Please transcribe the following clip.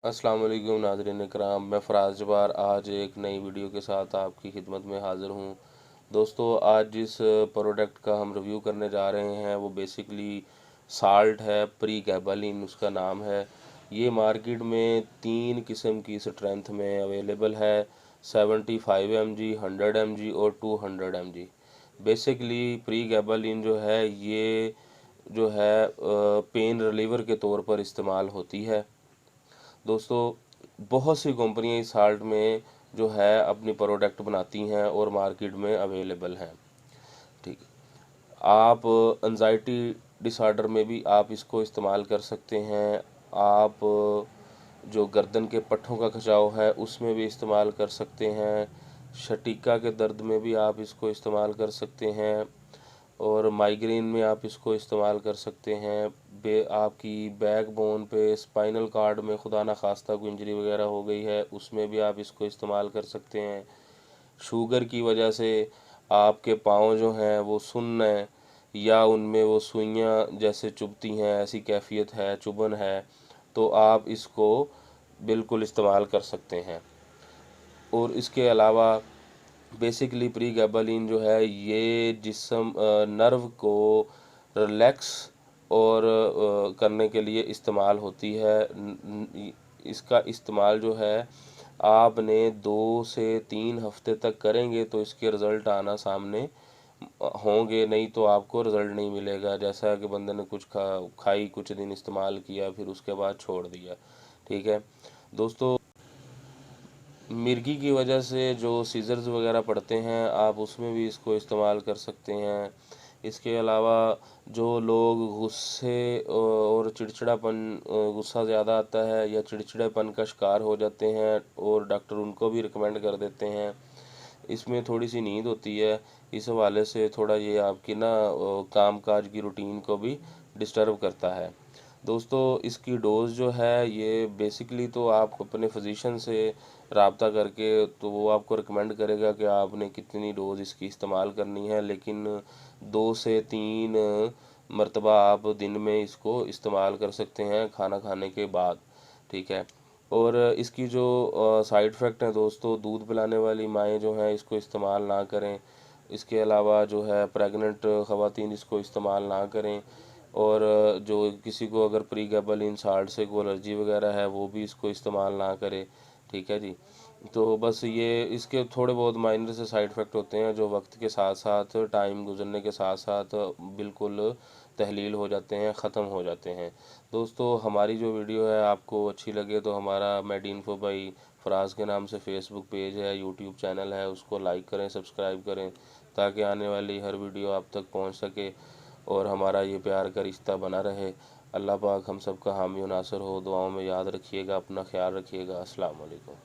अस्सलाम वालेकुम नाज़रीन इकराम, मैं फ़राज़ जब्बार आज एक नई वीडियो के साथ आपकी खिदमत में हाज़िर हूँ। दोस्तों, आज जिस प्रोडक्ट का हम रिव्यू करने जा रहे हैं वो बेसिकली साल्ट है, प्री गैबालिन उसका नाम है। ये मार्केट में 3 किस्म की स्ट्रेंथ में अवेलेबल है, 75 mg, 100 mg और 200 mg। बेसिकली प्री गैबालिन जो है ये जो है पेन रिलीवर के तौर पर इस्तेमाल होती है। दोस्तों, बहुत सी कंपनियां इस साल्ट में जो है अपनी प्रोडक्ट बनाती हैं और मार्केट में अवेलेबल हैं। ठीक, आप एंजाइटी डिसऑर्डर में भी आप इसको इस्तेमाल कर सकते हैं। आप जो गर्दन के पट्ठों का खिंचाव है उसमें भी इस्तेमाल कर सकते हैं। शटीका के दर्द में भी आप इसको इस्तेमाल कर सकते हैं और माइग्रेन में आप इसको इस्तेमाल कर सकते हैं। आपकी बैक बोन पे स्पाइनल कार्ड में खुदा ना खास्ता कोई इंजरी वगैरह हो गई है उसमें भी आप इसको इस्तेमाल कर सकते हैं। शुगर की वजह से आपके पाँव जो हैं वो सुन्न हैं या उनमें वो सुइयाँ जैसे चुभती हैं, ऐसी कैफियत है, चुभन है, तो आप इसको बिल्कुल इस्तेमाल कर सकते हैं। और इसके अलावा बेसिकली प्री गैबालिन जो है ये जिस्म नर्व को रिलैक्स और करने के लिए इस्तेमाल होती है। इसका इस्तेमाल जो है आपने 2 से 3 हफ्ते तक करेंगे तो इसके रिज़ल्ट आना सामने होंगे, नहीं तो आपको रिज़ल्ट नहीं मिलेगा। जैसा कि बंदे ने कुछ खाई, कुछ दिन इस्तेमाल किया, फिर उसके बाद छोड़ दिया। ठीक है दोस्तों, मिर्गी की वजह से जो सीज़र्स वगैरह पड़ते हैं आप उसमें भी इसको इस्तेमाल कर सकते हैं। इसके अलावा जो लोग गुस्से और चिड़चिड़ापन, गुस्सा ज़्यादा आता है या चिड़चिड़ापन का शिकार हो जाते हैं और डॉक्टर उनको भी रिकमेंड कर देते हैं। इसमें थोड़ी सी नींद होती है, इस हवाले से थोड़ा ये आपकी ना काम काज की रूटीन को भी डिस्टर्ब करता है। दोस्तों, इसकी डोज़ जो है ये बेसिकली तो आप अपने फिजिशियन से रब्ता करके तो वो आपको रिकमेंड करेगा कि आपने कितनी डोज़ इसकी इस्तेमाल करनी है, लेकिन 2 से 3 मरतबा आप दिन में इसको इस्तेमाल कर सकते हैं खाना खाने के बाद। ठीक है, और इसकी जो साइड इफ़ेक्ट हैं दोस्तों, दूध पिलाने वाली माएँ जो हैं इसको इस्तेमाल ना करें। इसके अलावा जो है प्रेग्नेंट ख़वातीन इसको इस्तेमाल ना करें। और जो किसी को अगर प्री गैबालिन साल्ट से कोई एलर्जी वगैरह है वो भी इसको इस्तेमाल ना करे। ठीक है जी, तो बस ये इसके थोड़े बहुत माइनर से साइड इफ़ेक्ट होते हैं जो वक्त के साथ साथ, टाइम गुजरने के साथ साथ बिल्कुल तहलील हो जाते हैं, ख़त्म हो जाते हैं। दोस्तों, हमारी जो वीडियो है आपको अच्छी लगे तो हमारा मेडिइन्फो बाई फ़राज़ के नाम से फेसबुक पेज है, यूट्यूब चैनल है, उसको लाइक करें, सब्सक्राइब करें ताकि आने वाली हर वीडियो आप तक पहुंच सके और हमारा ये प्यार का रिश्ता बना रहे। अल्लाह पाक हम सब का हामी और नासर हो। दुआओं में याद रखिएगा, अपना ख्याल रखिएगा। अस्सलाम वालेकुम।